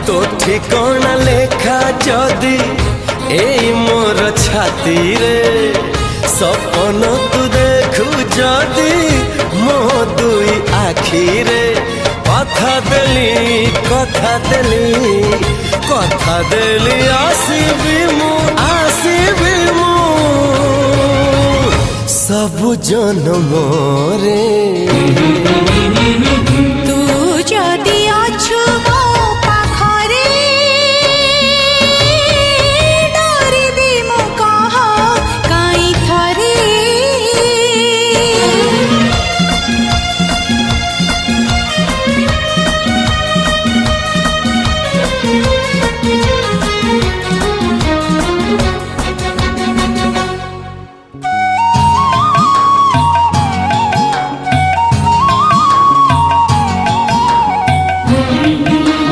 तो ठिकाना लेखा जदि एई मोर छाती रे सपन तू देखु जदि मो दुई आखी रे कथा देली आसीबी मु सब जन्म रे।